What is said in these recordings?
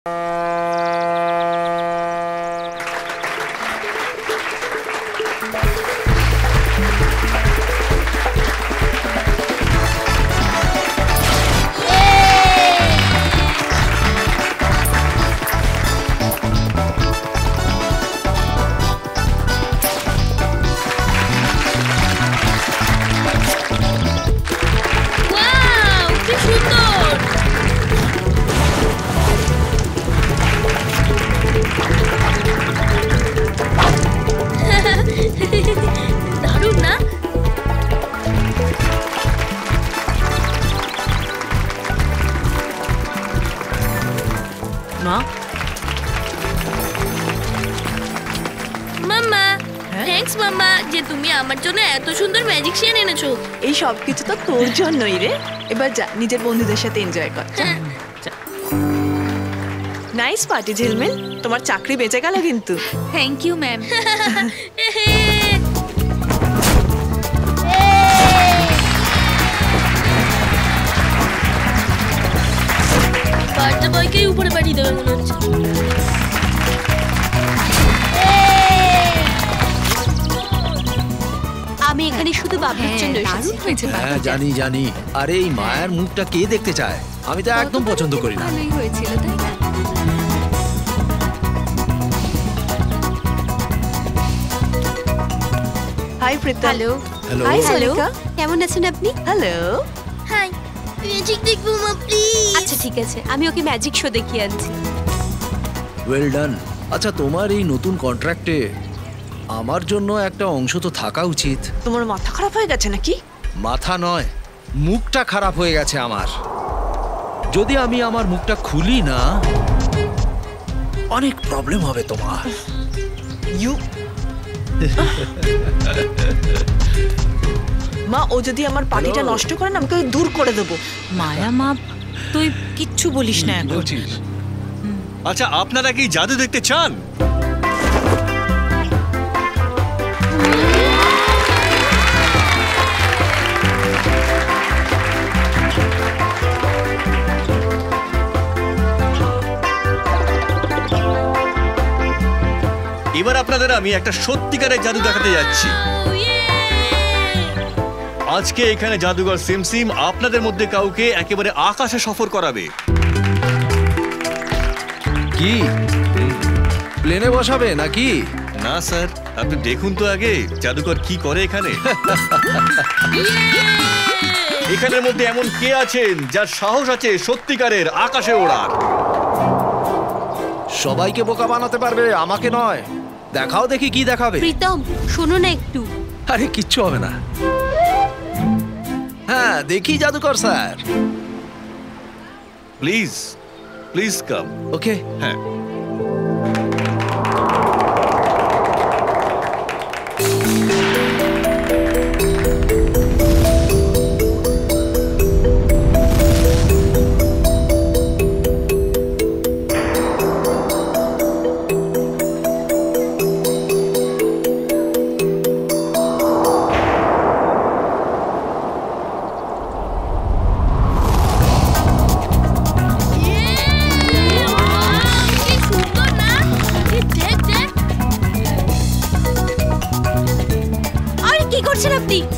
এই সব কিছু তো তোর জন্যই রে। এবার যা নিজের বন্ধুদের সাথে এনজয় কর। নাইস পার্টি ঝিলমিল, তোমার চাকরি বেঁচে গেল কিন্তু। Thank you ma'am. বার্থডে বয়কেই উপরে পাঠিয়ে দেবে মনে হচ্ছে। আমি এখানে শুধু বাবুর জন্য এসেছি। হ্যাঁ জানি জানি। আরে এই মায়ের মুখটা কে দেখতে চায়? আমি তো একদম পছন্দ করি না। ভালোই হয়েছিল তাই না? Hi Pritam. Hello. Hello. Hi hello, Sonika. কেমন আছেন আপনি? হ্যালো। হাই, ম্যাজিক দেখবো মা প্লিজ। আচ্ছা ঠিক আছে, আমি ওকে ম্যাজিক শো দেখিয়ে আনছি। Well done. আচ্ছা তোমার এই নতুন কন্ট্রাক্টে আমার জন্য একটা অংশ তো থাকা উচিত। তোমার মাথা খারাপ হয়ে গেছে নাকি? মাথা নয়, মুখটা খারাপ হয়ে গেছে আমার। যদি আমি আমার মুখটা খুলি না, অনেক প্রবলেম হবে তোমার। ইউ মা, ও যদি আমার পার্টিটা নষ্ট করে না, আমাকে দূর করে দেবো। মায়া মা, তুই কিচ্ছু বলিস না এখন। আচ্ছা আপনারা কি জাদু দেখতে চান? এবার আপনাদের আমি একটা সত্যিকারের জাদু দেখাতে যাচ্ছি। আজকে এখানে জাদুঘর সিমসিম আপনাদের মধ্যে কাউকে একেবারে আকাশে সফর করাবে। কি প্লেনে বসাবে নাকি? না স্যার, আপনি দেখুন তো আগে জাদুকর কি করে এখানে। এখানের মধ্যে এমন কে আছেন যার সাহস আছে সত্যিকারের আকাশে ওড়ার? সবাইকে বোকা বানাতে পারবে, আমাকে নয়। দেখাও দেখি কি দেখাবে। প্রীতম শোনো না একটু। আরে কিচ্ছু হবে না। হ্যাঁ দেখি জাদুকর sir. Please please come. Okay. হ্যাঁ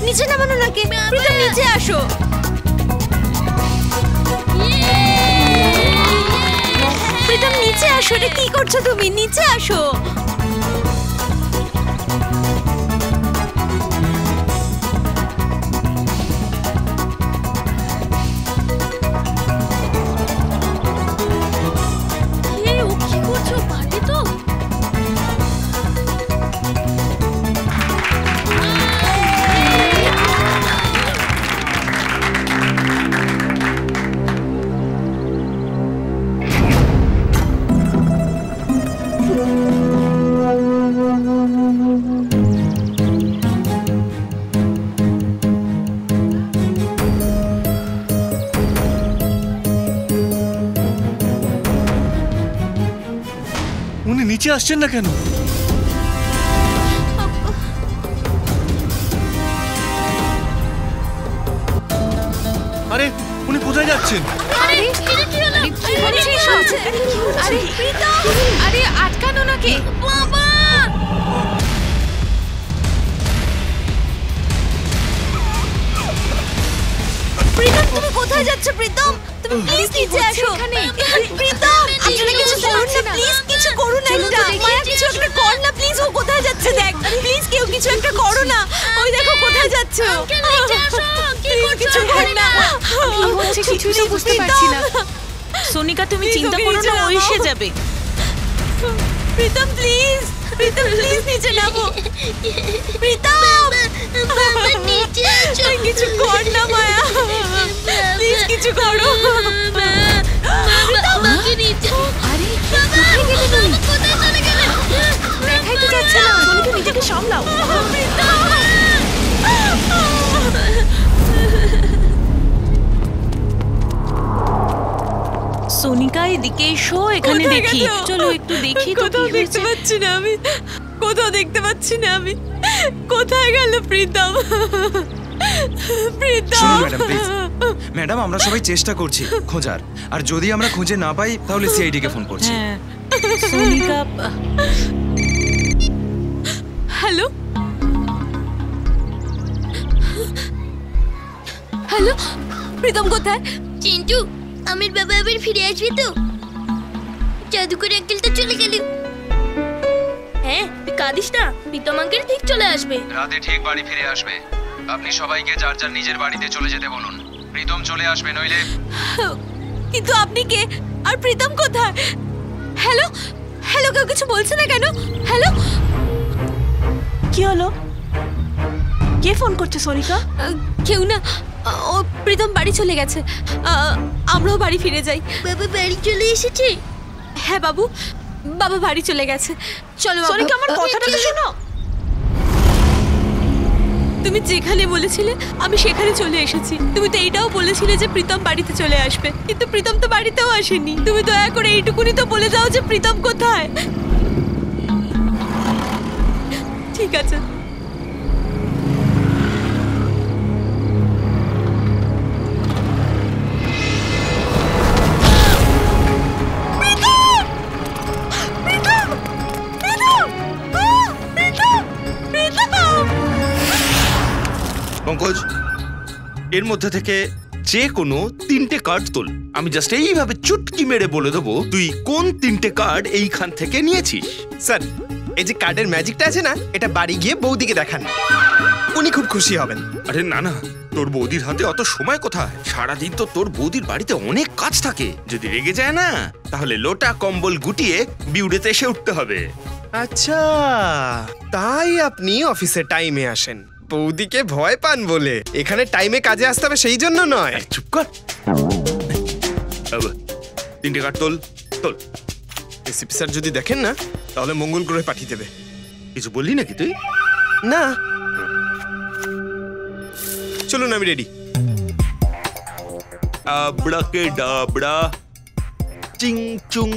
নিচে নামানো নাকি? প্রীতম নিচে আসো। প্রীতম নিচে আসো, রে কি করছো তুমি? নিচে আসো। নিচে আসছেন না কেন? আরে উনি কোথায় যাচ্ছেন? আরে এটা কি হলো? আরে প্রীতম, আরে আটকানো নাকি বাবা। প্রীতম তুমি কোথায় যাচ্ছ? প্রীতম তুমি প্লিজ নিচে আসো। প্রীতম আপনারা কিছু করুন না, প্লিজ কিছু করুন একটা। মায়া কিছু একটা কর না প্লিজ। ও কোথায় যাচ্ছে দেখ, প্লিজ কেউ কিছু একটা করো না। ওই দেখো কোথায় যাচ্ছে ও। কিছু কর না। কি হচ্ছে কিছুই তো বুঝতে পারছি না। সোনিকা তুমি চিন্তা করো না, ও এসে যাবে। প্রীতম প্লিজ, প্রীতম প্লিজ নিচে নামো। প্রীতম নিচে আসো। কিছু কর না মায়া, প্লিজ কিছু করো। বাবাকে নিচে। আরে কোথায় গেলে তুমি? কোথায় চলে গেলে? দেখাই তো যাচ্ছে না। সোনিকা নিজেকে সামলাও। সোনিকা এদিকে এসো, এখানে দেখি। চলো একটু দেখি তো কোথাও কি দেখতে হয়েছে। পাচ্ছি না আমি, কোথাও দেখতে পাচ্ছি না আমি। কোথায় গেল প্রীতম? প্রীতম শুনুন ম্যাডাম প্লিজ। ম্যাডাম আমরা সবাই চেষ্টা করছি খোঁজার, আর যদি আমরা খুঁজে না পাই তাহলে সিআইডি কে ফোন করছি। হ্যাঁ সোনিকা, হ্যালো হ্যালো, প্রীতম কোথায়? চিন্টু, আমার বাবা আবার ফিরে আসবে তো? জাদুকর আঙ্কেল তো চলে গেল। হ্যাঁ তুই কাঁদিস না, প্রীতম আঙ্কেল ঠিক চলে আসবে। রাতে ঠিক বাড়ি ফিরে আসবে। আপনি সবাইকে যার যার নিজের বাড়িতে চলে যেতে বলুন। প্রীতম চলে আসবে, নইলে। কিন্তু আপনি কে? আর প্রীতম কোথায়? হ্যালো হ্যালো, কেউ কিছু বলছে না কেন? হ্যালো, কি হলো? কে ফোন করছে সোনিকা? কেউ না। ও প্রীতম বাড়ি চলে গেছে। আমরাও বাড়ি ফিরে যাই। বাবা বাড়ি চলে এসেছে? হ্যাঁ বাবু, বাবা বাড়ি চলে গেছে। চলো বাবা। সোনিকা আমার কথাটা তো শোনো। তুমি যেখানে বলেছিলে আমি সেখানে চলে এসেছি। তুমি তো এইটাও বলেছিলে যে প্রীতম বাড়িতে চলে আসবে, কিন্তু প্রীতম তো বাড়িতেও আসেনি। তুমি দয়া করে এইটুকুনি তো বলে দাও যে প্রীতম কোথায়। ঠিক আছে। পঙ্কজ, এর মধ্যে থেকে যে কোনো 3টে কার্ড তোল। আমি জাস্ট এইভাবে চুটকি মেরে বলে দেবো তুই কোন 3টে কার্ড এইখান থেকে নিয়েছিস। স্যার, এই যে কার্ডের ম্যাজিকটা আছে না, এটা বাড়ি গিয়ে বৌদিকে দেখান, উনি খুব খুশি হবেন। আরে না না, তোর বৌদির হাতে অত সময় কোথায়? সারাদিন তো তোর বৌদির বাড়িতে অনেক কাজ থাকে। যদি রেগে যায় না, তাহলে লোটা কম্বল গুটিয়ে বিউড়েতে এসে উঠতে হবে। আচ্ছা, তাই আপনি অফিসে টাইমে আসেন। বৌদিকে ভয় পান বলে এখানে টাইমে কাজে আসতে হবে, সেই জন্য নয়। চুপ কর। 3টে কার্ড তোল তোল। এসিপি স্যার যদি দেখেন না, তাহলে মঙ্গল গ্রহে পাঠিয়ে দেবে। কিছু বললি নাকি তুই? না, চলুন আমি রেডি। আবড়াকে ডাবড়া চিং চুং।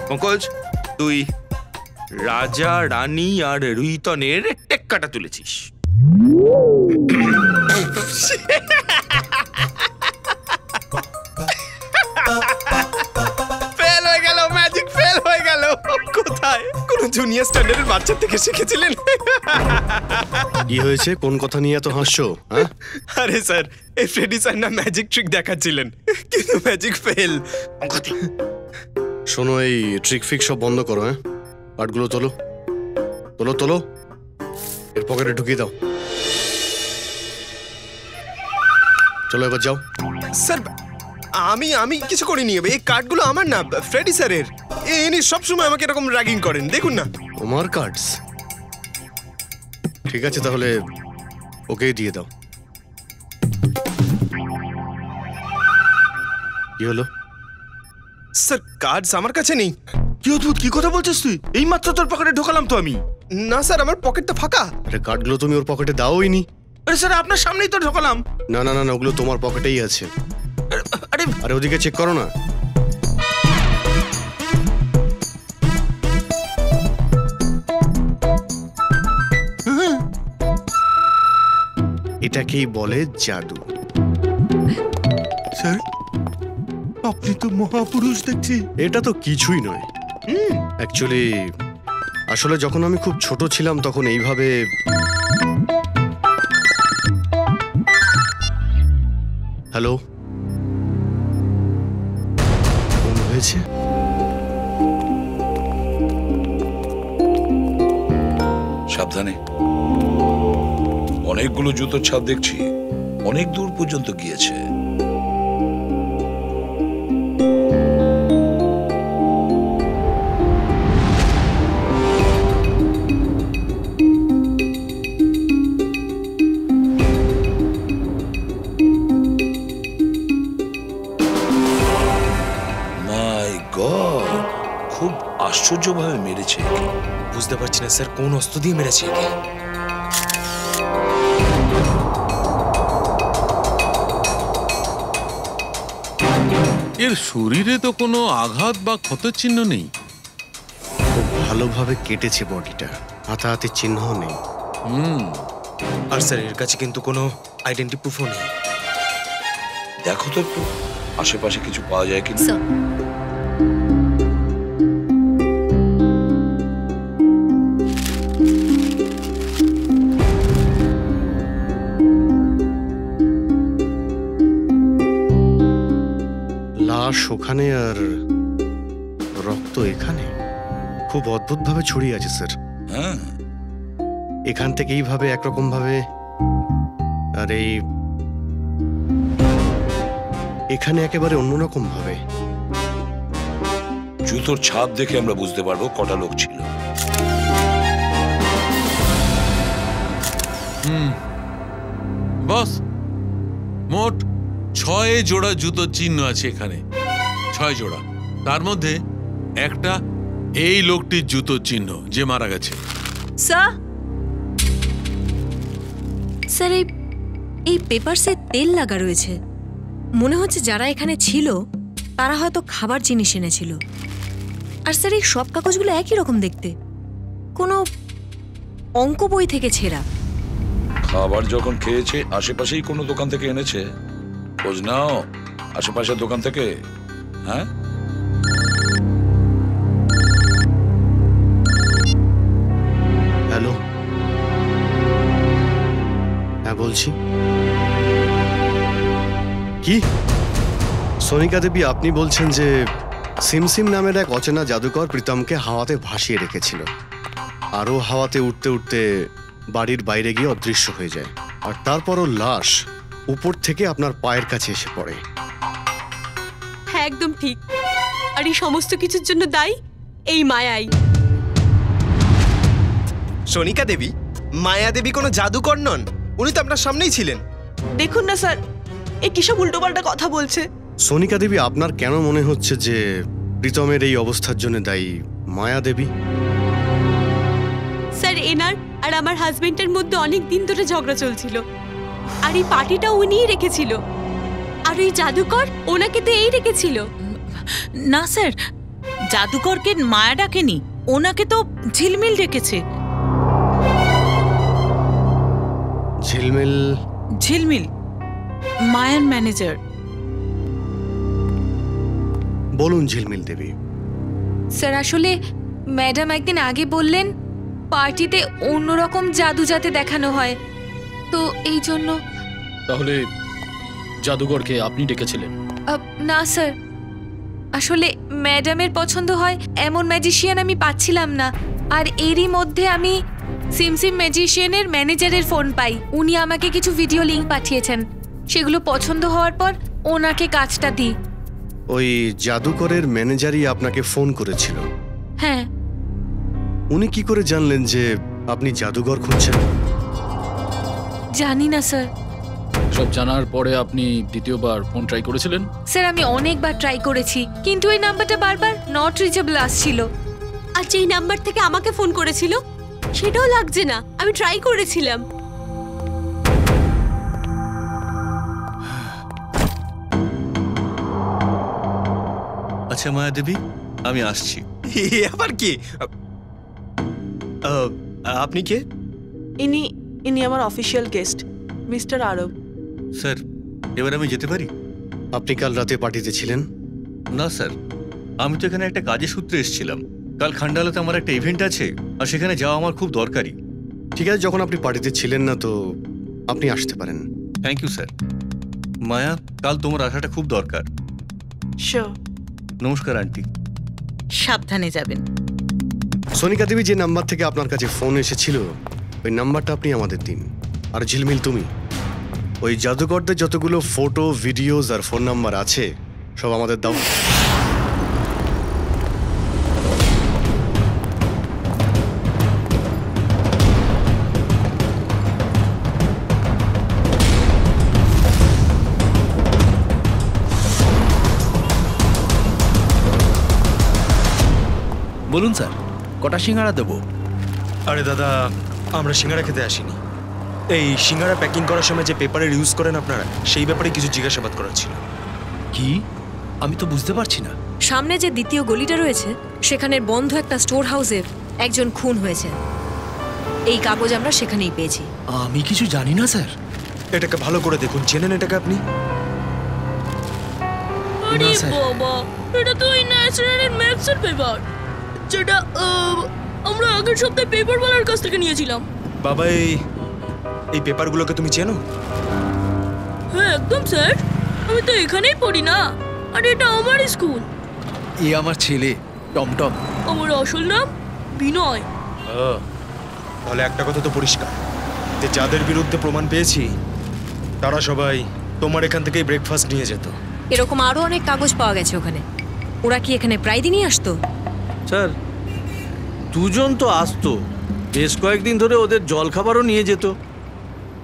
পঙ্কজ, তুই রাজা রানী আর রুইতনের টেক্কাটা তুলেছিস। ফেল হয়ে গেল, ম্যাজিক ফেল হয়ে গেল। কোথায়? কোন জুনিয়র স্ট্যান্ডার্ডের বাচ্চা থেকে শিখেছিলেন? কি হয়েছে? কোন কথা নিয়ে এত হাসছো? হ্যাঁ, আরে স্যার, এই ফ্রেডি স্যার না ম্যাজিক ট্রিক দেখাচ্ছিলেন, কিন্তু ম্যাজিক ফেল। শোনো, এই ট্রিক ফিক সব বন্ধ করো। হ্যাঁ, পার্টগুলো তোলো তোলো তোলো, এর পকেটে ঢুকিয়ে দাও। চলো এবার যাও। স্যার, আমি কিছু করিনি। এই কার্ডগুলো আমার না, ফ্রেডি স্যারের। ইনি সবসময় আমাকে এরকম র্যাগিং করেন, দেখুন না। তোমার কার্ডস? ঠিক আছে, তাহলে ওকেই দিয়ে দাও। কি হলো? স্যার, কার্ডস আমার কাছে নেই। কি অদ্ভুত, কি কথা বলছিস তুই? এই মাত্র তোর পকেটে ঢোকালাম তো আমি। না স্যার, আমার পকেটটা ফাঁকা। আরে কার্ডগুলো তুমি ওর পকেটে দাওই নি। আরে স্যার, আপনার সামনেই তো ঢোকালাম। না না না না, ওগুলো তোমার পকেটেই আছে। আরে আরে ওদিকে চেক করো না। এটাকেই বলে জাদু। স্যার, আপনি তো মহাপুরুষ দেখছি। এটা তো কিছুই নয়। অ্যাকচুয়ালি আসলে যখন আমি খুব ছোট ছিলাম তখন এইভাবে হ্যালো ফোন হয়েছে। সাবধানে, অনেকগুলো জুতোর ছাপ দেখছি, অনেক দূর পর্যন্ত গিয়েছে। মাই গড, খুব আশ্চর্যভাবে মেরেছে একে। বুঝতে পারছি না স্যার কোন অস্ত্র দিয়ে মেরেছে একে। এর শরীরে তো কোনো আঘাত বা ক্ষতের চিহ্ন নেই। খুব ভালোভাবে কেটেছে বডিটা, হাতাহাতির চিহ্ন নেই। আর স্যার এর কাছে কিন্তু কোনো আইডেন্টি প্রুফও নেই। দেখো তো একটু আশেপাশে কিছু পাওয়া যায় কিনা। লাশ ওখানে আর রক্ত এখানে, খুব অদ্ভুত ভাবে ছড়িয়ে আছে স্যার। হ্যাঁ, এখান থেকে এইভাবে একরকম ভাবে, আর এই এখানে একেবারে অন্যরকম ভাবে। জুতোর ছাপ দেখে আমরা বুঝতে পারবো কটা লোক ছিল। বস, মোট 6 জোড়া জুতোর চিহ্ন আছে এখানে, 6 জোড়া। তার মধ্যে একটা এই লোকটির জুতোর চিহ্ন যে মারা গেছে। স্যার, স্যার এই পেপারসে তেল লাগা রয়েছে। মনে হচ্ছে যারা এখানে ছিল তারা হয়তো খাবার জিনিস এনেছিল। আর স্যার এই সব কাগজগুলো একই রকম দেখতে, কোনো অঙ্ক বই থেকে ছেঁড়া। খাবার যখন খেয়েছে আশেপাশেই কোনো দোকান থেকে এনেছে। খোঁজ নাও আশেপাশের দোকান থেকে। হ্যাঁ, হ্যালো, হ্যাঁ বলছি। কি সোনিকা দেবী, আপনি বলছেন যে সিমসিম নামের এক অচেনা জাদুকর প্রীতমকে হাওয়াতে ভাসিয়ে রেখেছিল, আরও হাওয়াতে উঠতে উঠতে বাড়ির বাইরে গিয়ে অদৃশ্য হয়ে যায়, আর তারপরও লাশ উপর থেকে আপনার পায়ের কাছে এসে পড়ে। হ্যাঁ, একদম ঠিক। আর এই সমস্ত কিছুর জন্য দায়ী এই মায়াই। সোনিকা দেবী, মায়া দেবী কোনো জাদুকর নন, উনি তো আপনার সামনেই ছিলেন। দেখুন না স্যার, এ কিসব উল্টোপাল্টা কথা বলছে। সোনিকা দেবী, আপনার কেন মনে হচ্ছে যে প্রীতমের এই অবস্থার জন্য দায়ী মায়া দেবী? স্যার, এনার আর আমার হাজবেন্ডের মধ্যে অনেক দিন ধরে ঝগড়া চলছিল, আর এই পার্টিটা উনিই রেখেছিল, আর ওই জাদুকর ওনাকে তো এই রেখেছিল। না স্যার, জাদুকরকে মায়া ডাকেনি, ওনাকে তো ঝিলমিল ডেকেছে। ঝিলমিল? ঝিলমিল মায়ার ম্যানেজার। বলুন ঝিলমিল দেবী। স্যার, আসলে ম্যাডাম একদিন আগে বললেন পার্টিতে অন্যরকম জাদু যাতে দেখানো হয়, তো এই জন্য। তাহলে জাদুঘরকে আপনি ডেকেছিলেন? না স্যার, আসলে ম্যাডামের পছন্দ হয় এমন ম্যাজিশিয়ান আমি পাচ্ছিলাম না, আর এরই মধ্যে আমি সিমসিম ম্যাজিশিয়ানের ম্যানেজারের ফোন পাই। উনি আমাকে কিছু ভিডিও লিংক পাঠিয়েছেন, সেগুলো পছন্দ হওয়ার পর ওনাকে কাজটা দিই। ওই জাদুকরের ম্যানেজারই আপনাকে ফোন করেছিল? হ্যাঁ। উনি কি করে জানলেন যে আপনি জাদুঘর খুঁজছেন? জানি না স্যার। সব জানার পরে আপনি দ্বিতীয়বার ফোন ট্রাই করেছিলেন? স্যার, আমি অনেকবার ট্রাই করেছি, কিন্তু এই নাম্বারটা বারবার নট রিচেবল আসছিল। আর যেই নাম্বার থেকে আমাকে ফোন করেছিল সেটাও লাগছে না। আমি ট্রাই করেছিলাম। আচ্ছা মায়া দেবী, আমি আসছি। আবার কি? আপনি কে? ইনি আমার অফিসিয়াল গেস্ট, মিস্টার আরব। স্যার, এবার আমি যেতে পারি? আপনি কাল রাতে পার্টিতে ছিলেন, না স্যার, আমি তো এখানে একটা কাজের সূত্রে এসেছিলাম। কাল খান্ডালাতে আমার একটা ইভেন্ট আছে, আর সেখানে যাওয়া আমার খুব দরকারি। ঠিক আছে, যখন আপনি পার্টিতে ছিলেন না তো আপনি আসতে পারেন। Thank you sir. মায়া, কাল তোমার আসাটা খুব দরকার। শিওর। নমস্কার আন্টি। সাবধানে যাবেন। সোনিকা দেবী, যে নাম্বার থেকে আপনার কাছে ফোন এসেছিল ওই নাম্বারটা আপনি আমাদের দিন। আর ঝিলমিল, তুমি ওই জাদুকরদের যতগুলো ফটো, ভিডিওস আর ফোন নাম্বার আছে সব আমাদের দাও। বলুন স্যার, কটা সিঙ্গাড়া দেবো? আরে দাদা, আমরা সিঙ্গারা খেতে আসিনি। এই সিঙ্গারা প্যাকিং করার সময় যে পেপারের ইউজ করেন আপনারা, সেই ব্যাপারে কিছু জিজ্ঞাসাবাদ করার ছিল। কি? আমি তো বুঝতে পারছি না। সামনে যে দ্বিতীয় গলিটা রয়েছে সেখানের বন্ধ একটা স্টোর হাউসে একজন খুন হয়েছে। এই কাগজ আমরা সেখানেই পেয়েছি। আমি কিছু জানি না স্যার। এটাকে ভালো করে দেখুন, চেনেন এটাকে আপনি? আরে বাবা, এটা তো এই ন্যাশনাল ম্যাপসের পেপার, যেটা আমরা আগের সপ্তাহে পেপারওয়ালার কাছ থেকে নিয়েছিলাম। বাবা, এই পেপারগুলোকে তুমি চেনো? হ্যাঁ একদম স্যার, আমি তো এখানেই পড়ি না। আর এটা আমার স্কুল। এ আমার ছেলে টমটম। আমার আসল নাম বিনয়। তাহলে একটা কথা তো পরিষ্কার, যে যাদের বিরুদ্ধে প্রমাণ পেয়েছি তারা সবাই তোমার এখান থেকেই ব্রেকফাস্ট নিয়ে যেত। এরকম আরো অনেক কাগজ পাওয়া গেছে ওখানে। ওরা কি এখানে প্রায় দিনই আসতো? স্যার, দুজন তো আসতো, বেশ কয়েকদিন ধরে ওদের জলখাবারও নিয়ে যেত।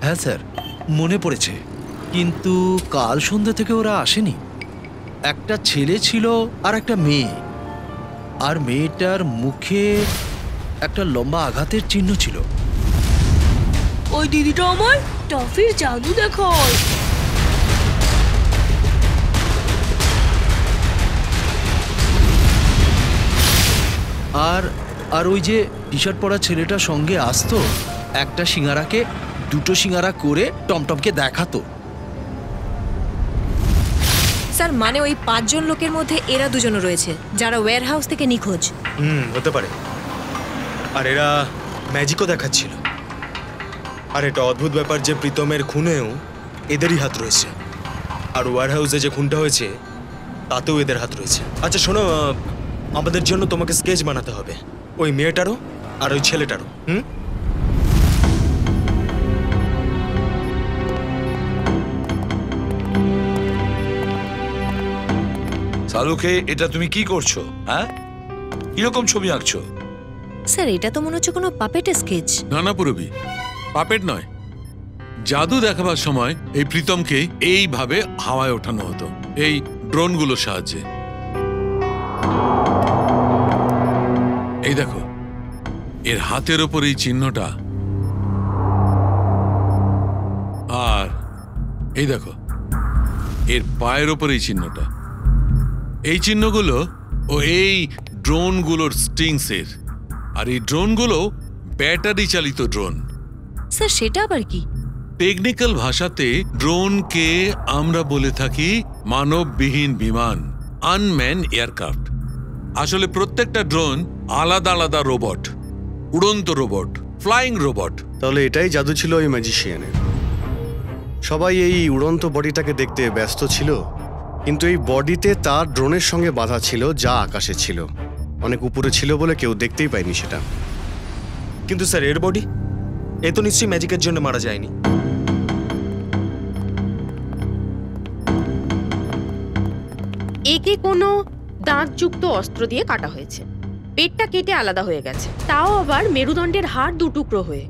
হ্যাঁ স্যার, মনে পড়েছে, কিন্তু কাল সন্ধ্যা থেকে ওরা আসেনি। একটা ছেলে ছিল আর একটা মেয়ে, আর মেয়েটার মুখে একটা লম্বা আঘাতের চিহ্ন ছিল। ওই দিদিটা আমার টফির জাদু দেখায়। আর আর ওই যে টি শার্ট পরা ছেলেটা সঙ্গে আসতো, একটা সিঙ্গারাকে দুটো সিঙ্গারা করে টমটমকে দেখাতো। স্যার, মানে ওই 5 জন লোকের মধ্যে এরা দুজনও রয়েছে যারা ওয়্যার হাউস থেকে নিখোঁজ। হতে পারে। আর এরা ম্যাজিকও দেখাচ্ছিল। আর এটা অদ্ভুত ব্যাপার যে প্রীতমের খুনেও এদেরই হাত রয়েছে, আর ওয়্যার হাউসে যে খুনটা হয়েছে তাতেও এদের হাত রয়েছে। আচ্ছা শোনো, আমাদের জন্য তোমাকে স্কেচ বানাতে হবে, ওই মেয়েটারও আর ওই ছেলেটারও। সালুকে, এটা তুমি কি করছো? হ্যাঁ, কিরকম ছবি আঁকছো? স্যার, এটা তো মনে হচ্ছে কোনো পাপেটের স্কেচ। না না পুরবি, পাপেট নয়। জাদু দেখাবার সময় এই প্রীতমকে এইভাবে হাওয়ায় ওঠানো হতো, এই ড্রোনগুলোর সাহায্যে। এই দেখো, এর হাতের ওপর এই চিহ্নটা, আর এই দেখো এর পায়ের ওপর এই চিহ্নটা। এই চিহ্নগুলো ও এই ড্রোনগুলোর স্টিংসের, আর এই ড্রোনগুলো ব্যাটারি চালিত ড্রোন। স্যার, সেটা আবার কি? টেকনিক্যাল ভাষাতে ড্রোনকে আমরা বলে থাকি মানববিহীন বিমান, আনম্যান এয়ারক্রাফট। আসলে প্রত্যেকটা ড্রোন আলাদা আলাদা রোবট, উড়ন্ত রোবট, ফ্লাইং রোবট। তাহলে এটাই জাদু ছিল ওই ম্যাজিশিয়ানের। সবাই এই উড়ন্ত বডিটাকে দেখতে ব্যস্ত ছিল, কিন্তু এই বডিতে তার ড্রোনের সঙ্গে বাঁধা ছিল, যা আকাশে ছিল, অনেক উপরে ছিল বলে কেউ দেখতেই পায়নি সেটা। কিন্তু স্যার, এর বডি এ তো নিশ্চয়ই ম্যাজিকের জন্য মারা যায়নি। একে কোনো দাঁতযুক্ত অস্ত্র দিয়ে কাটা হয়েছে, পেটটা কেটে আলাদা হয়ে গেছে, তাও আবার মেরুদণ্ডের হাড় দুটুকরো হয়ে।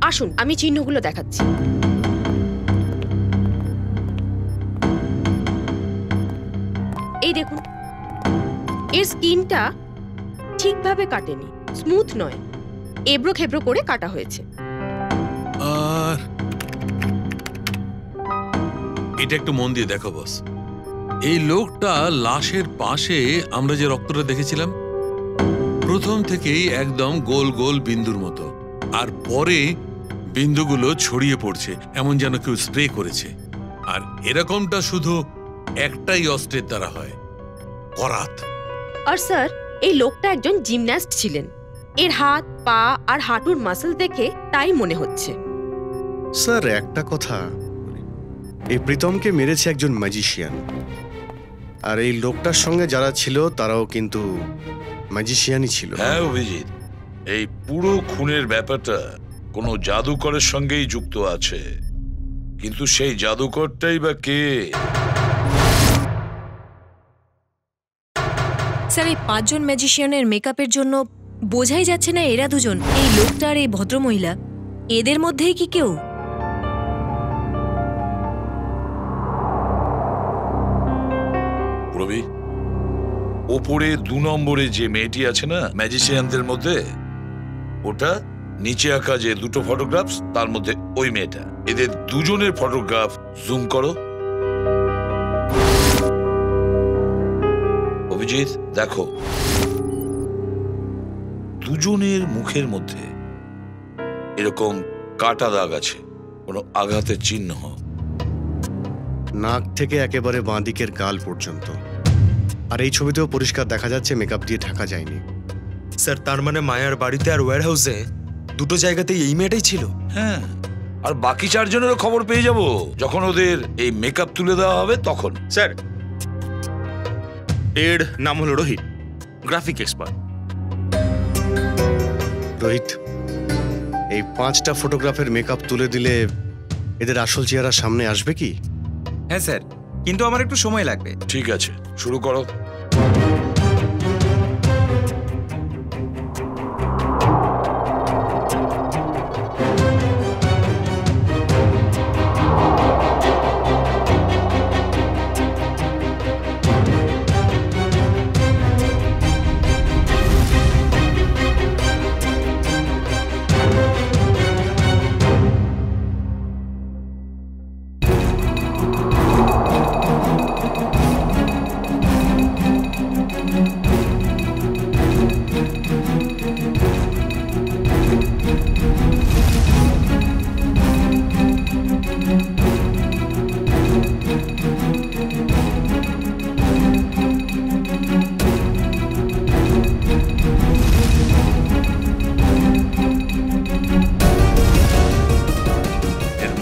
আসুন, আমি চিহ্নগুলো দেখাচ্ছি। এই দেখুন, এর স্কিনটা ঠিকভাবে কাটেনি, স্মুথ নয়, এবড়ো খেবড়ো করে কাটা হয়েছে। আর এটা একটু মন দিয়ে দেখো বস, এই লোকটা লাশের পাশে আমরা যে রক্তটা দেখেছিলাম, প্রথম থেকেই একদম গোল গোল বিন্দুর মতো, আর পরে বিন্দুগুলো ছড়িয়ে পড়ছে, এমন যেন কেউ স্প্রে করেছে। আর এরকমটা শুধু একটাই অস্ত্রের দ্বারা হয়, করাত। আর স্যার, এই লোকটা একজন জিমন্যাস্ট ছিলেন। এর হাত, পা আর হাঁটুর মাসল দেখে তাই মনে হচ্ছে। স্যার একটা কথা, এই প্রীতমকে মেরেছে একজন ম্যাজিশিয়ান, আর এই লোকটার সঙ্গে যারা ছিল তারাও কিন্তু ম্যাজিশিয়ানই ছিল। হ্যাঁ অভিজিৎ, এই পুরো খুনের ব্যাপারটা কোনো জাদুকরের সঙ্গেই যুক্ত আছে, কিন্তু সেই জাদুকরটাই বা কে? স্যার, এই 5 জন ম্যাজিশিয়ানের মেকআপের জন্য বোঝাই যাচ্ছে না এরা দুজন, এই লোকটা আর এই ভদ্রমহিলা, এদের মধ্যেই কি কেউ? প্রবি, ওপরে 2 নম্বরে যে মেয়েটি আছে না ম্যাজিশিয়ানদের মধ্যে, ওটা নিচে আঁকা যে 2টো ফটোগ্রাফস, তার মধ্যে ওই মেয়েটা। এদের দুজনের ফটোগ্রাফ জুম করো। অভিজিৎ দেখো, দুজনের মুখের মধ্যে এরকম কাটা দাগ আছে, কোনো আঘাতের চিহ্ন। নাক থেকে একেবারে বাঁ দিকের গাল পর্যন্ত। আর এই ছবিতেও পরিষ্কার দেখা যাচ্ছে মেকআপ দিয়ে ঢাকা যায়নি। স্যার, তার মানে মায়ার বাড়িতে আর ওয়্যার হাউসে দুটো জায়গাতেই এই মেয়েটাই ছিল। হ্যাঁ, আর বাকি 4 জনেরও খবর পেয়ে যাব যখন ওদের এই মেকআপ তুলে দেওয়া হবে তখন। স্যার, এর নাম হলো রোহিত, গ্রাফিক এক্সপার্ট। রোহিত, এই 5টা ফটোগ্রাফের মেকআপ তুলে দিলে এদের আসল চেহারা সামনে আসবে কি? হ্যাঁ স্যার, কিন্তু আমার একটু সময় লাগবে। ঠিক আছে, শুরু করো।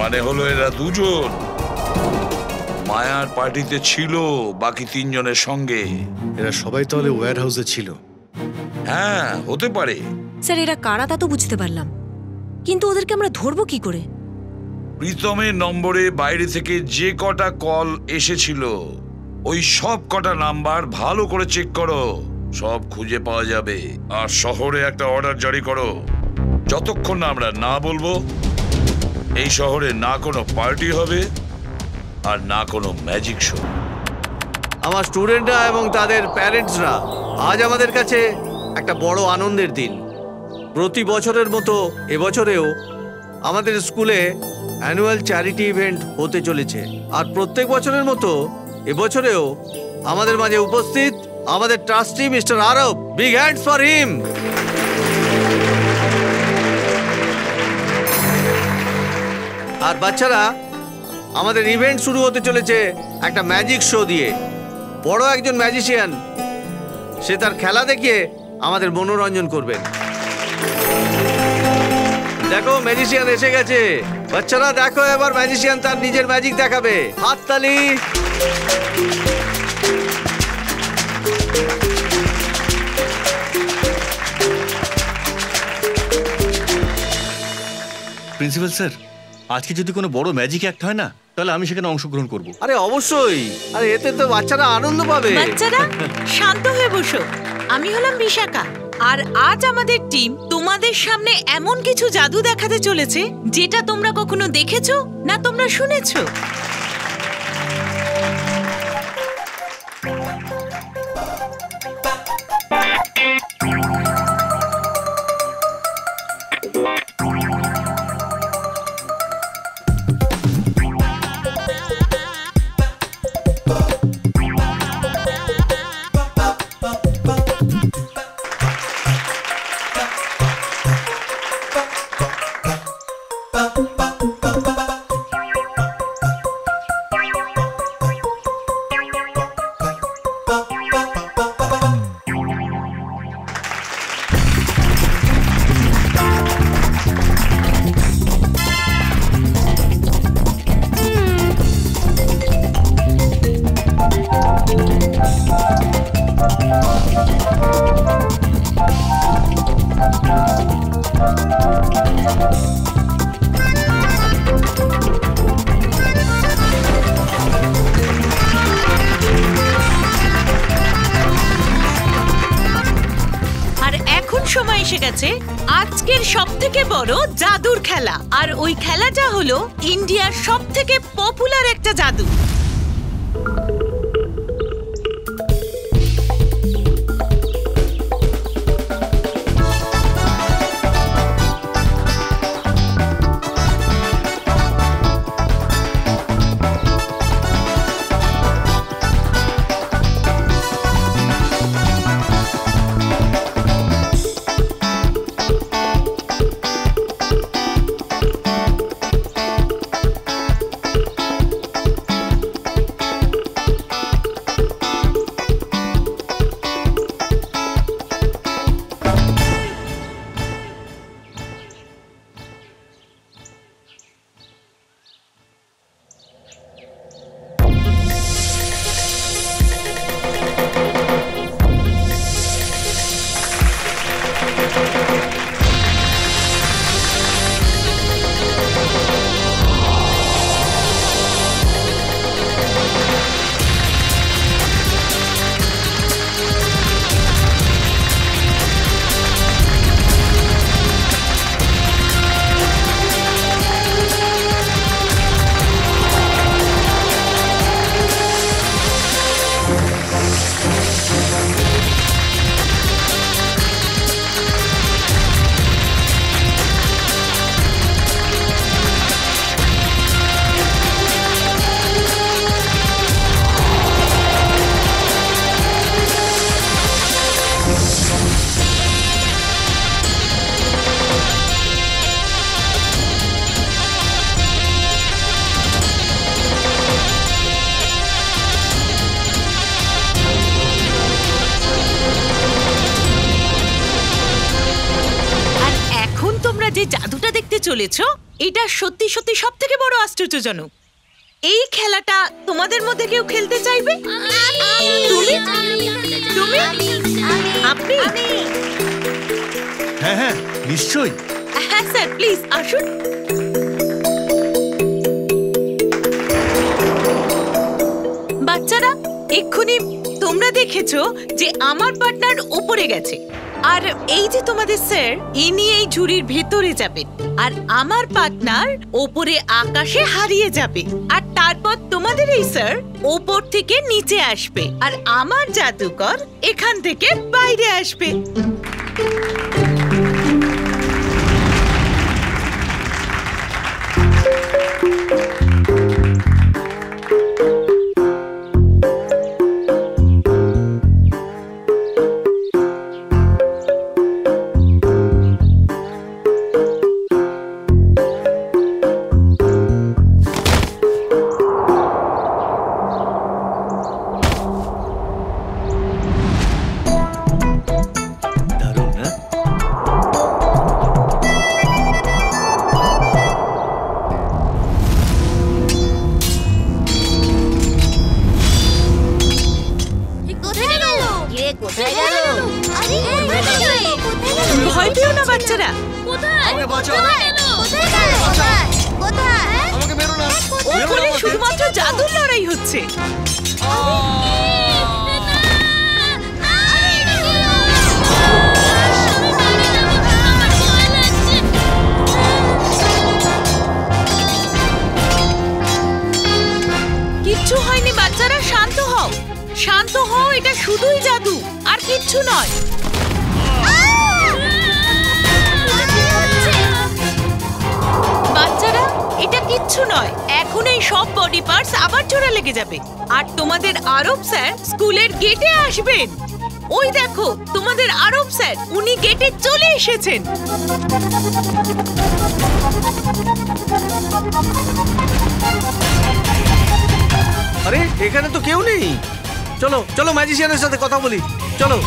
মানে হলো এরা দুজন মায়ার পার্টিতে ছিল বাকি 3 জনের সঙ্গে। এরা সবাই তাহলে ওয়্যার হাউসে ছিল? হ্যাঁ, হতে পারে। স্যার, এরা কারা তা তো বুঝতে পারলাম, কিন্তু ওদেরকে আমরা ধরবো কি করে? প্রীতমের নম্বরে বাইরে থেকে যে কটা কল এসেছিল ওই সব কটা নাম্বার ভালো করে চেক করো, সব খুঁজে পাওয়া যাবে। আর শহরে একটা অর্ডার জারি করো, যতক্ষণ না আমরা না বলবো এই শহরে না কোনো পার্টি হবে আর না কোনো ম্যাজিক শো। আমার স্টুডেন্টরা এবং তাদের প্যারেন্টসরা, আজ আমাদের কাছে একটা বড় আনন্দের দিন। প্রতি বছরের মতো এবছরেও আমাদের স্কুলে অ্যানুয়াল চ্যারিটি ইভেন্ট হতে চলেছে। আর প্রত্যেক বছরের মতো এবছরেও আমাদের মাঝে উপস্থিত আমাদের trustee mister Arab. Big hands for him. আর বাচ্চারা, আমাদের ইভেন্ট শুরু হতে চলেছে একটা ম্যাজিক শো দিয়ে। বড় একজন ম্যাজিশিয়ান, সে তার খেলা দেখিয়ে আমাদের মনোরঞ্জন করবেন। দেখো, ম্যাজিশিয়ান এসে গেছে। বাচ্চারা দেখো, এবার ম্যাজিশিয়ান তার নিজের ম্যাজিক দেখাবে। হাততালি। প্রিন্সিপাল স্যার, আজকে যদি কোনো বড় ম্যাজিক অ্যাক্ট হয় না, তাহলে আমি সেখানে অংশগ্রহণ করব। আরে অবশ্যই, আরে এতে তো বাচ্চারা আনন্দ পাবে। বাচ্চারা শান্ত হয়ে বসো। আমি হলাম বিশাখা, আর আজ আমাদের টিম তোমাদের সামনে এমন কিছু জাদু দেখাতে চলেছে যেটা তোমরা কখনো দেখেছো না তোমরা শুনেছো। সময় এসে গেছে আজকের সবথেকে বড় জাদুর খেলা। আর ওই খেলাটা হলো ইন্ডিয়ার সবথেকে পপুলার একটা জাদু। জাদুটা দেখতে চলেছ এটা সত্যি সত্যি সবথেকে বড় আশ্চর্যজনক। এই খেলাটা তোমাদের মধ্যে কেউ খেলতে চাইবে? তুমি? তুমি? আপনি? হ্যাঁ হ্যাঁ নিশ্চয়ই। হ্যাঁ স্যার, প্লিজ আসুন। বাচ্চারা, এক্ষুনি তোমরা দেখেছো যে আমার পার্টনার উপরে গেছে, আর এই যে তোমাদের স্যার ইনি এই ঝুড়ির ভেতরে যাবেন, আর আমার পার্টনার ওপরে আকাশে হারিয়ে যাবে, আর তারপর তোমাদের এই স্যার ওপর থেকে নিচে আসবে, আর আমার জাদুকর এখান থেকে বাইরে আসবে। ভয় পেও না বাচ্চারা। ওপরে শুধুমাত্র জাদুর লড়াই হচ্ছে। কিচ্ছু হয়নি বাচ্চারা, শান্ত হও, শান্ত হও, এটা শুধুই জাদু আর কিচ্ছু নয়। বাচ্চারা, এটা কিচ্ছু নয়, এখন এই সব বডি পার্টস আবার জোড়া লেগে যাবে, আর তোমাদের আরব স্যার স্কুলের গেটে আসবেন। ওই দেখো তোমাদের আরব স্যার, উনি গেটে চলে এসেছেন। আরে এখানে তো কেউ নেই, চলো চলো ম্যাজিশিয়ানের সাথে কথা বলি, চলো।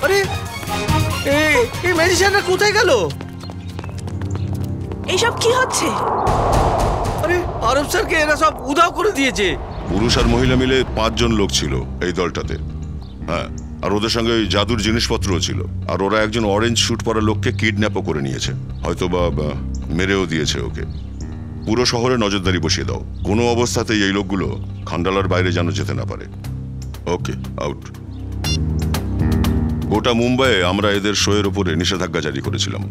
আরে এই ম্যাজিশিয়ানরা কোথায় গেল? এইসব কি হচ্ছে? আরে আরব স্যারকে এরা সব উধাও করে দিয়েছে। পুরুষ আর মহিলা মিলে 5 জন লোক ছিল এই দলটাতে। হ্যাঁ, আর ওদের সঙ্গে ওই জাদুর জিনিসপত্রও ছিল, আর ওরা একজন অরেঞ্জ স্যুট পরা লোককে কিডন্যাপও করে নিয়েছে, হয়তো বা মেরেও দিয়েছে ওকে। পুরো শহরে নজরদারি বসিয়ে দাও, কোনো অবস্থাতেই এই লোকগুলো খান্ডালার বাইরে যেন যেতে না পারে। ওকে, আউট। গোটা মুম্বাইয়ে আমরা এদের শোয়ের উপরে নিষেধাজ্ঞা জারি করেছিলাম।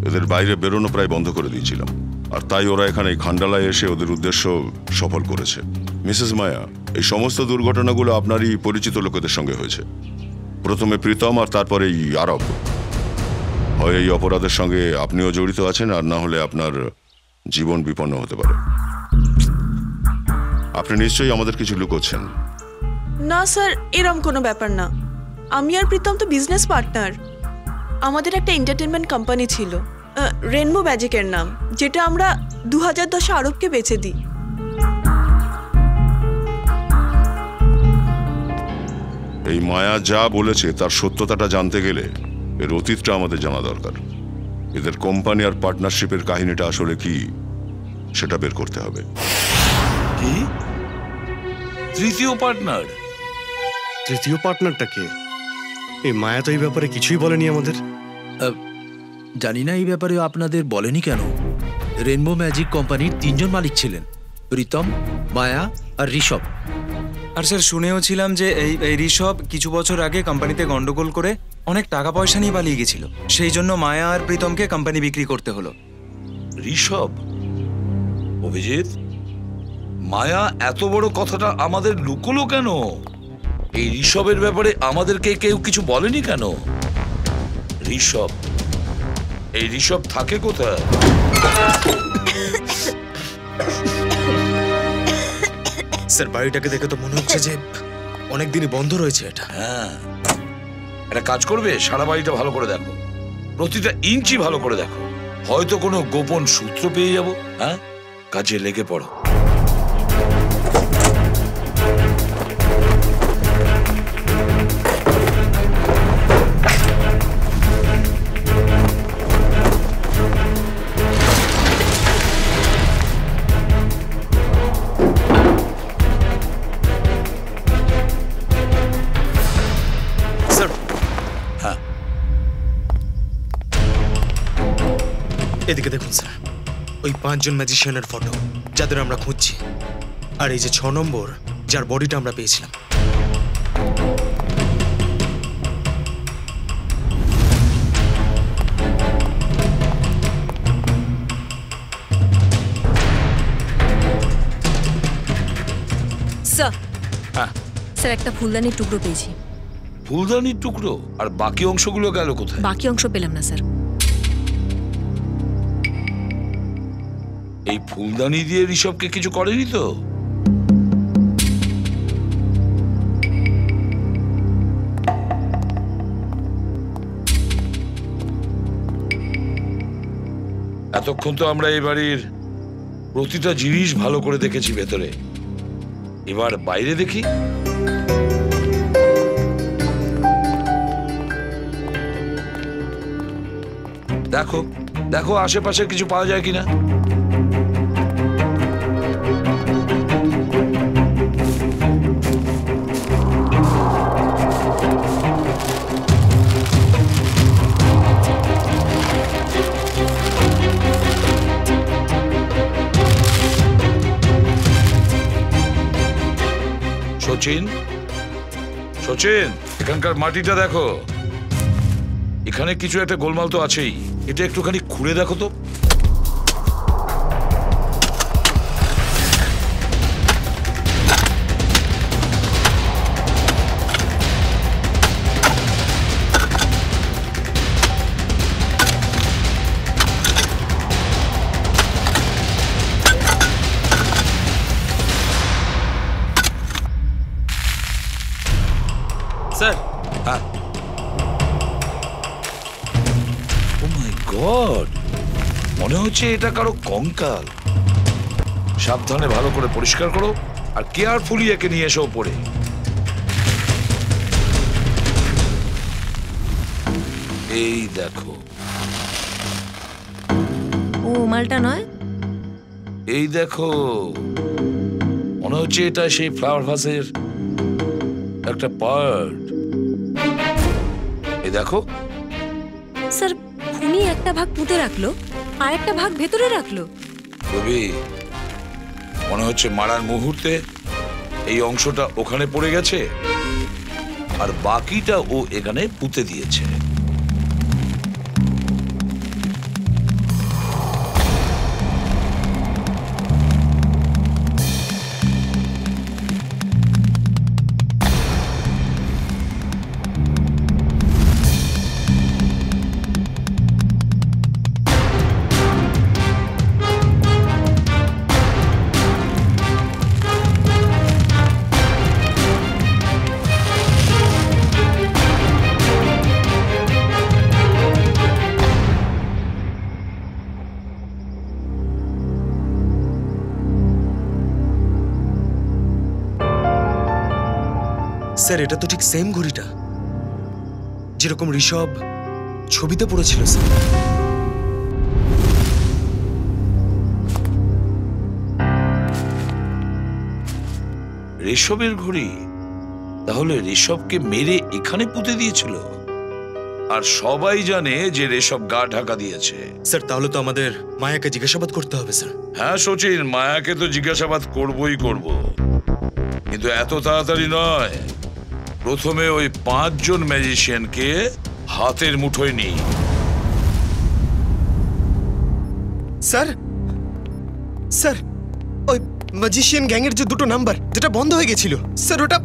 এদের বাইরে বেরোনো প্রায় বন্ধ করে দিয়েছিলাম, আর তাই ওরা এখানে খান্ডালায় এসে ওদের উদ্দেশ্য সফল করেছে। মিসেস মায়া, এই সমস্ত দুর্ঘটনাগুলো আপনারই পরিচিত লোকেদের সঙ্গে হয়েছে। প্রথমে প্রীতম আর তারপরে এই আরব। হয় এই অপরাধের সঙ্গে আপনিও জড়িত আছেন, আর না হলে আপনার জীবন বিপন্ন হতে পারে। আপনি নিশ্চয়ই আমাদের কিছু লুকোচ্ছেন। না স্যার, এরম কোনো ব্যাপার না। আমি আর প্রীতম তো বিজনেস পার্টনার। আমাদের একটা এন্টারটেনমেন্ট কোম্পানি ছিল, রেনবো ম্যাজিকের নাম, যেটা আমরা 2010-এ আরবকে বেচে দিই। এই মায়া যা বলেছে তার সত্যতাটা জানতে গেলে এর অতীতটা আমাদের জানা দরকার। এদের কোম্পানি আর পার্টনারশিপের কাহিনীটা আসলে কি সেটা বের করতে হবে। কি? তৃতীয় পার্টনার? তৃতীয় পার্টনারটা কে? এই মায়া তো এই ব্যাপারে কিছুই বলেনি আমাদের। জানি না এই ব্যাপারে আপনাদের বলেনি কেন। রেনবো ম্যাজিক কোম্পানির 3 জন মালিক ছিলেন, প্রীতম, মায়া আর ঋষভ। আর স্যার শুনেও ছিলাম যে এই ঋষভ কিছু বছর আগে কোম্পানিতে গন্ডগোল করে অনেক টাকা পয়সা নিয়ে পালিয়ে গেছিল। সেই জন্য মায়া আর প্রীতমকে কোম্পানি বিক্রি করতে হলো। ঋষভ? অভিজিৎ, মায়া এত বড় কথাটা আমাদের লুকোলো কেন? এই ঋষভের ব্যাপারে আমাদেরকে কেউ কিছু বলেনি কেন? ঋষভ, এই ঋষভ থাকে কোথায়? স্যার, বাড়িটাকে দেখে তো মনে হচ্ছে যে অনেকদিনই বন্ধ রয়েছে এটা। হ্যাঁ, একটা কাজ করবে, সারা বাড়িটা ভালো করে দেখো, প্রতিটা ইঞ্চি ভালো করে দেখো। হয়তো কোনো গোপন সূত্র পেয়ে যাব। হ্যাঁ, কাজে লেগে পড়ো। এদিকে দেখুন স্যার, ওই 5 জন ম্যাজিশিয়ানের ফটো যাদের আমরা খুঁজছি, আর এই যে 6 নম্বর যার বডিটা আমরা পেয়েছিলাম। স্যার, হ্যাঁ স্যার, একটা ফুলদানির টুকরো পেয়েছি। ফুলদানির টুকরো? আর বাকি অংশগুলো গেল কোথায়? বাকি অংশ পেলাম না স্যার। এই ফুলদানি দিয়ে ঋষভকে কিছু করেনি তো? এতক্ষণ তো আমরা এই বাড়ির প্রতিটা জিনিস ভালো করে দেখেছি ভেতরে, এবার বাইরে দেখি। দেখো দেখো আশেপাশে কিছু পাওয়া যায় কিনা। সচিন, সচিন, এখানকার মাটিটা দেখো, এখানে কিছু একটা গোলমাল তো আছেই। এটা একটুখানি খুঁড়ে দেখো তো। স্যার, হ্যাঁ। ও মাই গড, মনে হচ্ছে এটা কারো কঙ্কাল। সাবধানে ভালো করে পরিষ্কার করো আর কেয়ারফুলি একে নিয়ে এসো উপরে। এই দেখো, ও মালটা নয়? এই দেখো, মনে হচ্ছে এটা সেই ফ্লাওয়ার ভাসের একটা পার্ট। এই দেখো। স্যার, ভূমি একটা ভাগ পুঁতে রাখলো আর একটা ভাগ ভেতরে রাখলো। রবি, মনে হচ্ছে মারার মুহূর্তে এই অংশটা ওখানে পড়ে গেছে আর বাকিটা ও এখানে পুঁতে দিয়েছে। স্যার এটা তো ঠিক সেম ঘড়িটা যেরকম ঋষভ ছবিতে পড়েছিল স্যার। ঋষভের ঘড়ি? তাহলে ঋষভকে মেরে এখানে পুঁতে দিয়েছিল, আর সবাই জানে যে ঋষভ গা ঢাকা দিয়েছে। স্যার তাহলে তো আমাদের মায়াকে জিজ্ঞাসাবাদ করতে হবে স্যার। হ্যাঁ সচিন, মায়াকে তো জিজ্ঞাসাবাদ করবই করব, কিন্তু এত তাড়াতাড়ি নয়। প্রথমে ওই 5 জন ম্যাজিশিয়ানকে হাতের মুঠোয় নিই। স্যার স্যার ওই ম্যাজিশিয়ান গ্যাংয়ের যে 2টো নাম্বার যেটা বন্ধ হয়ে গেছিল স্যার, ওটা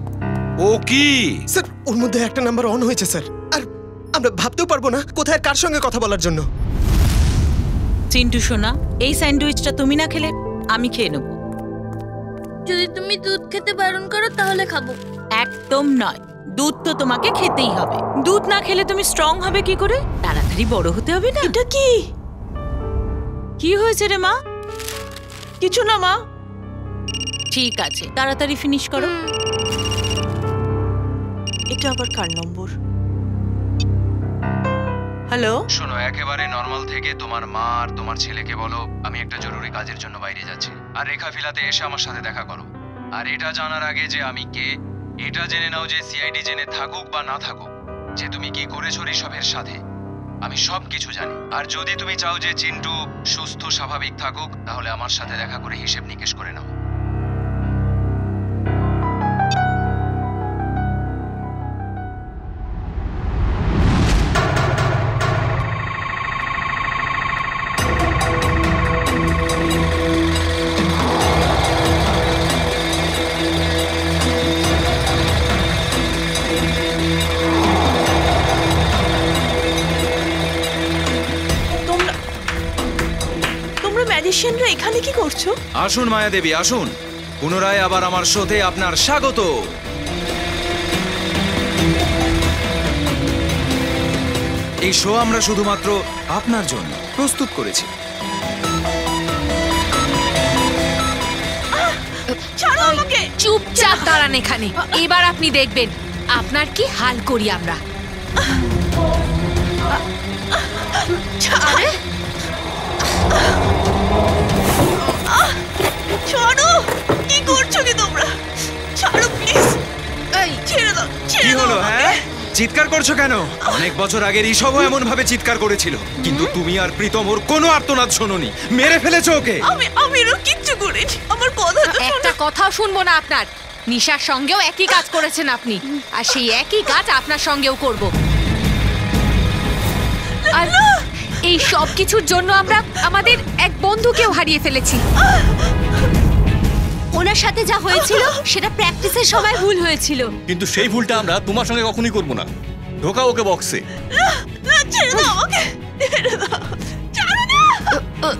ও কি স্যার ওর মধ্যে একটা নাম্বার অন হয়েছে স্যার, আর আমরা ভাবতেও পারবো না কোথায় কার সঙ্গে কথা বলার জন্য। চিন্টু সোনা, এই স্যান্ডউইচটা তুমি না খেলে আমি খেয়ে নেব। যদি তুমি দুধ খেতে বারণ করো তাহলে খাবো। একদম নয়, দুধ তো তোমাকে খেতেই হবে। দুধ না খেলে তুমি স্ট্রং হবে কি করে? তাড়াতাড়ি বড় হতে হবে না? এটা কি? কি হয়েছে রে মা? কিছু না মা। ঠিক আছে, তাড়াতাড়ি ফিনিশ করো। এটা আবার কার নম্বর? হ্যালো, শোনো, একেবারে নর্মাল থেকে তোমার মা আর তোমার ছেলেকে বলো আমি একটা জরুরি কাজের জন্য বাইরে যাচ্ছি, আর রেখা ফিলাতে এসে আমার সাথে দেখা করো। আর এটা জানার আগে যে আমি কে, এটা জেনে নাও যে সিআইডি জেনে থাকুক বা না থাকুক, যে তুমি কি করেছো ঋষভের সাথে, আমি সব কিছু জানি। আর যদি তুমি চাও যে চিন্টু সুস্থ স্বাভাবিক থাকুক, তাহলে আমার সাথে দেখা করে হিসেব নিকেশ করে নাও। ম্যাজিশিয়ানরা এখানে কি করছো? আসুন মায়া দেবী, আসুন। পুনরায় আবার আমার শোতে আপনার স্বাগত। এই শো আমরা শুধুমাত্র আপনার জন্য প্রস্তুত করেছি। ছাড়ো আমাকে। চুপচাপ দাঁড়ান এখানে, এবার আপনি দেখবেন আপনার কি হাল করি আমরা। ছাড়ো, কি করছো কি তোমরা? ছাড়ো প্লিজ। এই ছেড়ে দাও। কি হলো? হ্যাঁ, চিৎকার করছো কেন? অনেক বছর আগের ঋষভও এমন ভাবে চিৎকার করেছিল, কিন্তু তুমি আর প্রীতম ওর কোনো আর্তনাদ শোনোনি, মেরে ফেলেছো ওকে। আমি এর কিচ্ছু করিনি, আমার কথা তো একটা কথাও শুনবো না আপনার। নিশার সঙ্গেও একই কাজ করেছেন আপনি, আর সেই একই কাজ আপনার সঙ্গেও করব। আর এই সব কিছুর জন্য আমরা আমাদের এক বন্ধুকেও হারিয়ে ফেলেছি। ওনার সাথে যা হয়েছিল সেটা প্র্যাকটিসের সময় ভুল হয়েছিল, কিন্তু সেই ভুলটা আমরা তোমার সঙ্গে কখনোই করবো না। ঢোকা ওকে বক্সে। ছেড়ে দাও আমাকে, ছেড়ে দাও। ছাড়ো না,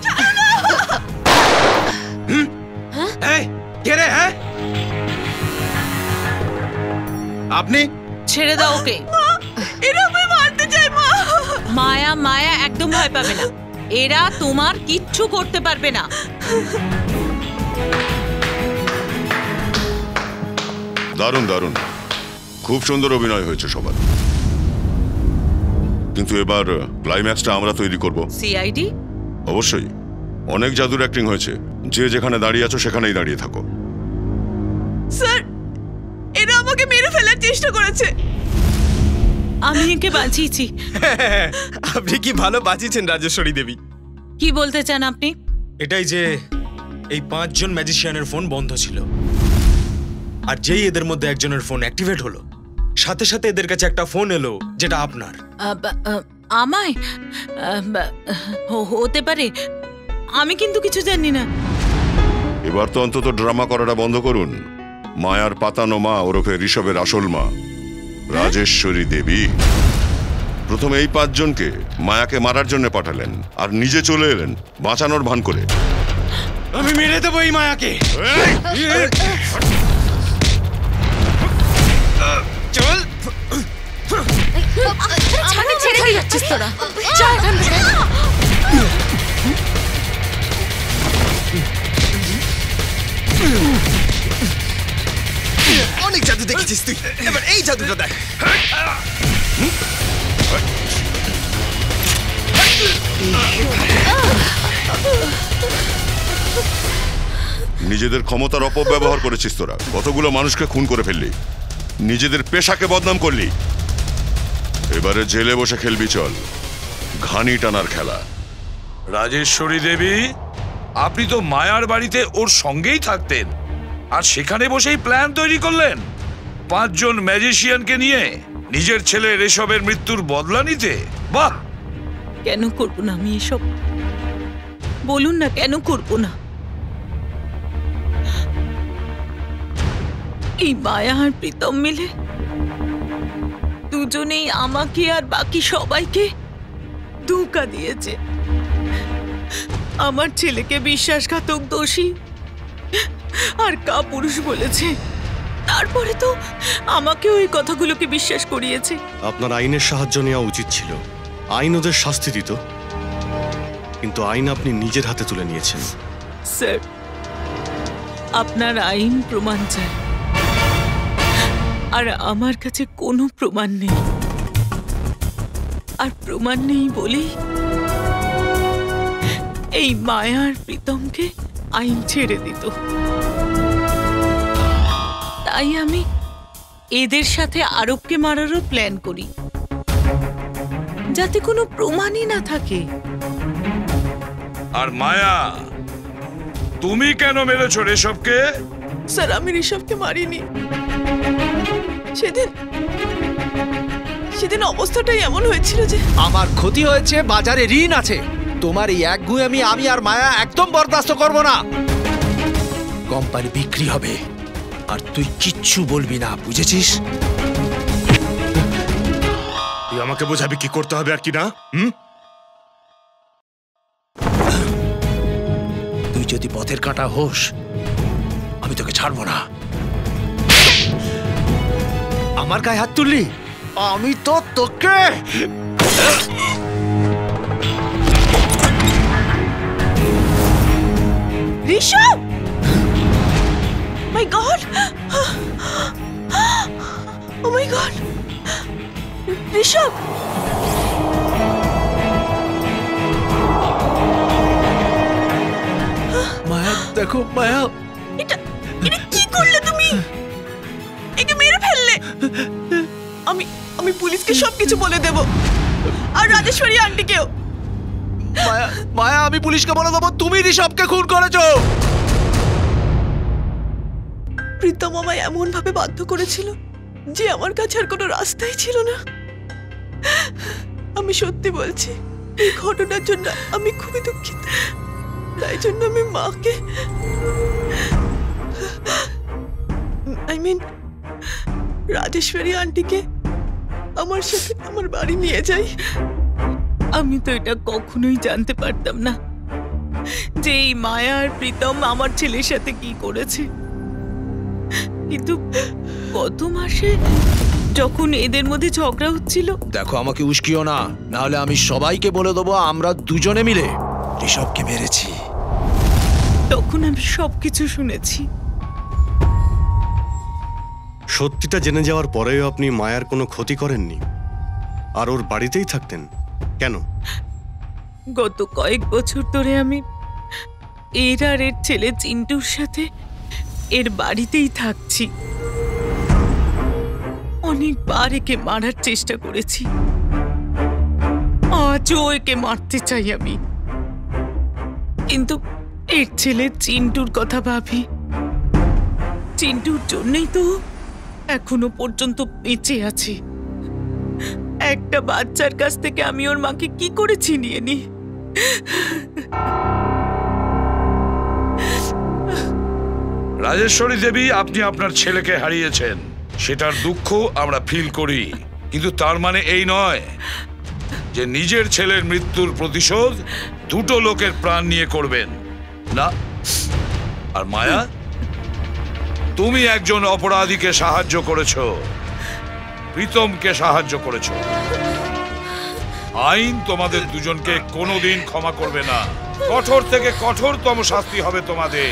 ছাড়ো না। এই কে রে? হ্যাঁ, আপনি ছেড়ে দাও ওকে। এরা আমায় মারতে চায়। মা, মায়া মায়া একদম ভয় পাবে না, এরা তোমার কিচ্ছু করতে পারবে না। দারুণ দারুণ, খুব সুন্দর অভিনয় হয়েছে সবার। কিন্তু এবার ক্লাইম্যাক্সটা আমরা তৈরি করব। সিআইডি? অবশ্যই, অনেক জাদুর অ্যাক্টিং হয়েছে। যে যেখানে দাঁড়িয়ে আছো সেখানেই দাঁড়িয়ে থাকো। স্যার, এরা আমাকে মেরে ফেলার চেষ্টা করেছে। আমি একে বাঁচিয়েছি। আপনি কি ভালো বাঁচিয়েছেন রাজেশ্বরী দেবী। কি বলতে চান আপনি? এটাই যে এই 5 জন ম্যাজিশিয়ানের ফোন বন্ধ ছিল, আর যেই এদের মধ্যে একজনের ফোন অ্যাক্টিভেট হলো, সাথে সাথে এদের কাছে একটা ফোন এলো যেটা আপনার। আমায় হতে পারে, আমি কিন্তু কিছু জানি না। এবার তো অন্তত ড্রামা করাটা বন্ধ করুন। মায়ার পাতানো মা ওরফে ঋষভের আসল মা রাজেশ্বরী দেবী প্রথমে এই 5 জনকে মায়াকে মারার জন্য পাঠালেন, আর নিজে চলে এলেন বাঁচানোর ভান করে। আমি মেরে দেবো এই মায়াকে। চল, ছেড়ে দিয়ে যাচ্ছিস তোরা, যা এখান থেকে। অনেক জাদু দেখেছিস তুই, এবার এই জাদুটা দেখ। নিজেদের ক্ষমতার অপব্যবহার করেছিস তোরা, কতগুলো মানুষকে খুন করে ফেললি, নিজেদের পেশাকে বদনাম করলি। এবারে জেলে বসে খেলবি চল, ঘানি টানার খেলা। রাজেশ্বরী দেবী, আপনি তো মায়ার বাড়িতে ওর সঙ্গেই থাকতেন, আর সেখানে বসেই প্ল্যান তৈরি করলেন 5 জন ম্যাজিশিয়ানকে নিয়ে নিজের ছেলে ঋষভের মৃত্যুর বদলা নিতে। বাহ! কেন করব না আমি এসব? বলুন না কেন করব না? এই মায়া আর প্রীতম মিলে দুজনেই আমাকে আর বাকি সবাইকে ধোঁকা দিয়েছে। আমার ছেলেকে বিশ্বাসঘাতক, দোষী আর কাপুরুষ বলেছে। তারপরে তো আমাকে ওই কথাগুলোকে বিশ্বাস করিয়েছে। আপনার আইনের সাহায্য নেওয়া উচিত ছিল, আইন ওদের শাস্তি দিত, কিন্তু আইন আপনি নিজের হাতে তুলে নিয়েছেন। স্যার, আপনার আইন প্রমাণ চায়, আর আমার কাছে কোনো প্রমাণ নেই। আর প্রমাণ নেই বলেই এই মায়ার প্রীতমকে আইন ছেড়ে দিত। তাই আমি এদের সাথে আরবকে মারারও প্ল্যান করি, যাতে কোনো প্রমাণই না থাকে। আর মায়া, তুমি কেন মেরেছো ঋষভকে? স্যার, আমি ঋষভকে মারিনি। সেদিন অবস্থাটাই এমন হয়েছিল যে আমার ক্ষতি হয়েছে, বাজারে ঋণ আছে। তোমার এই একগুঁয়েমি আমি আর মায়া একদম বরদাস্ত করব না। কোম্পানি বিক্রি হবে, আর তুই কিচ্ছু বলবি না, বুঝেছিস? তুই আমাকে বোঝাবি কি করতে হবে আর কি না। তুই যদি পথের কাঁটা হোস, আমি তোকে ছাড়বো না। আমার গায়ে হাত তুললি, আমি তো তোকে ঋষভ! মাই গড! ও মাই গড! ঋষভ! মায়া, দেখো মায়া, এটা কি করলে তুমি? একে মেরে ফেললে। আমি পুলিশকে সবকিছু বলে দেব, আর রাজেশ্বরী আন্টিকেও। মায়া, মায়া, আমি পুলিশকে বলে দেবো তুমি ঋষভকে খুন করেছো। প্রীতম আমায় এমন ভাবে বাধ্য করেছিল যে আমার কাছে আর কোনো রাস্তাই ছিল না। আমি সত্যি বলছি, এই ঘটনার জন্য আমি খুবই দুঃখিত। তাই জন্য আমি মাকে, রাজেশ্বরী আন্টিকে আমার সাথে আমার বাড়ি নিয়ে যাই। আমি তো এটা কখনোই জানতে পারতাম না যে এই মায়া আর প্রীতম আমার ছেলের সাথে কি করেছে। কিন্তু গত মাসে যখন এদের মধ্যে ঝগড়া হচ্ছিল, দেখো, আমাকে উস্কিও না, নাহলে আমি সবাইকে বলে দেবো আমরা দুজনে মিলে ঋষভকে মেরেছি। তখন আমি সবকিছু শুনেছি। সত্যিটা জেনে যাওয়ার পরেও আপনি মায়ার কোনো ক্ষতি করেননি, আর ওর বাড়িতেই থাকতেন কেন? গত কয়েক বছর ধরে আমি এর আর এর ছেলে চিন্টুর সাথে এর বাড়িতেই থাকছি। অনেকবার একে মারার চেষ্টা করেছি, আজও একে মারতে চাই আমি, কিন্তু এর ছেলে চিন্টুর কথা ভাবি। চিন্টুর জন্যই তো এখনো পর্যন্ত বেঁচে আছে। একটা বাচ্চার কাছ থেকে আমি ওর মাকে কি করে ছিনিয়ে নি? রাজেশ্বরী দেবী, আপনি আপনার ছেলেকে হারিয়েছেন, সেটার দুঃখ আমরা ফিল করি, কিন্তু তার মানে এই নয় যে নিজের ছেলের মৃত্যুর প্রতিশোধ দুটো লোকের প্রাণ নিয়ে করবেন না। আর মায়া, তুমি একজন অপরাধীকে সাহায্য করেছো, প্রীতমকে সাহায্য করেছো। আইন তোমাদের দুজনকে কোনোদিন ক্ষমা করবে না। কঠোর থেকে কঠোরতম শাস্তি হবে তোমাদের।